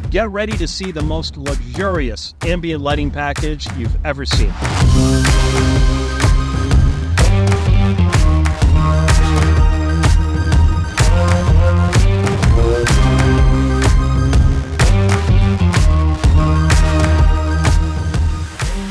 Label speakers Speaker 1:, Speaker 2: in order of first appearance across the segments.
Speaker 1: Get ready to see the most luxurious ambient lighting package you've ever seen.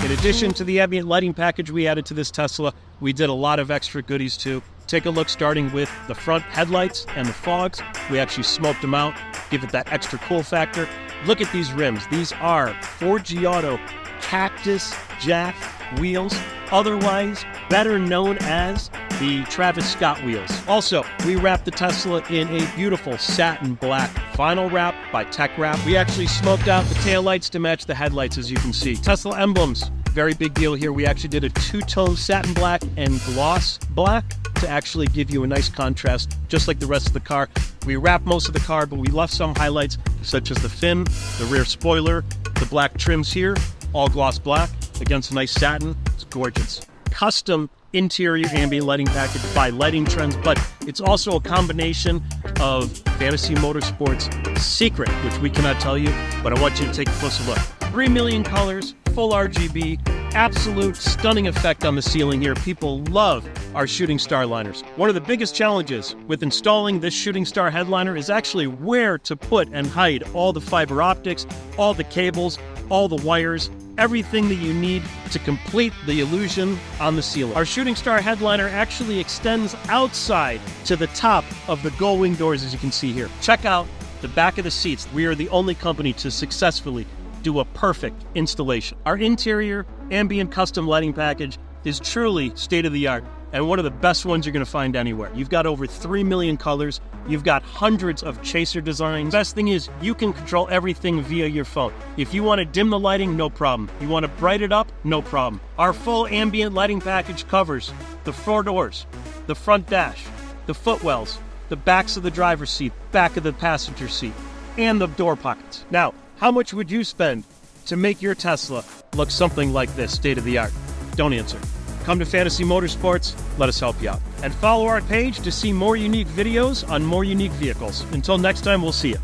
Speaker 1: In addition to the ambient lighting package we added to this Tesla, we did a lot of extra goodies too. Take a look starting with the front headlights and the fogs. We actually smoked them out, give it that extra cool factor. Look at these rims. These are Ford Giotto Cactus Jack wheels, otherwise better known as the Travis Scott wheels. Also, we wrapped the Tesla in a beautiful satin black vinyl wrap by Tech Wrap. We actually smoked out the taillights to match the headlights, as you can see. Tesla emblems, very big deal here. We actually did a two-tone satin black and gloss black to actually give you a nice contrast, just like the rest of the car. We wrapped most of the car, but we left some highlights, such as the fin, the rear spoiler, the black trims here, all gloss black against nice satin. It's gorgeous. Custom interior ambient lighting package by Lighting Trends, but it's also a combination of Fantasy Motorsports' secret, which we cannot tell you, but I want you to take a closer look. 3 million colors, full RGB, absolute stunning effect on the ceiling here. People love our shooting star liners. One of the biggest challenges with installing this shooting star headliner is actually where to put and hide all the fiber optics, all the cables, all the wires, everything that you need to complete the illusion on the ceiling. Our shooting star headliner actually extends outside to the top of the gull wing doors, as you can see here. Check out the back of the seats. We are the only company to successfully do a perfect installation. Our interior ambient custom lighting package is truly state-of-the-art and one of the best ones you're going to find anywhere. You've got over 3 million colors. You've got hundreds of chaser designs. Best thing is you can control everything via your phone. If you want to dim the lighting, no problem. You want to bright it up, no problem. Our full ambient lighting package covers the four doors, the front dash, the footwells, the backs of the driver's seat, back of the passenger seat, and the door pockets. Now, how much would you spend to make your Tesla look something like this, state-of-the-art? Don't answer. Come to Fantasy Motorsports, let us help you out. And follow our page to see more unique videos on more unique vehicles. Until next time, we'll see you.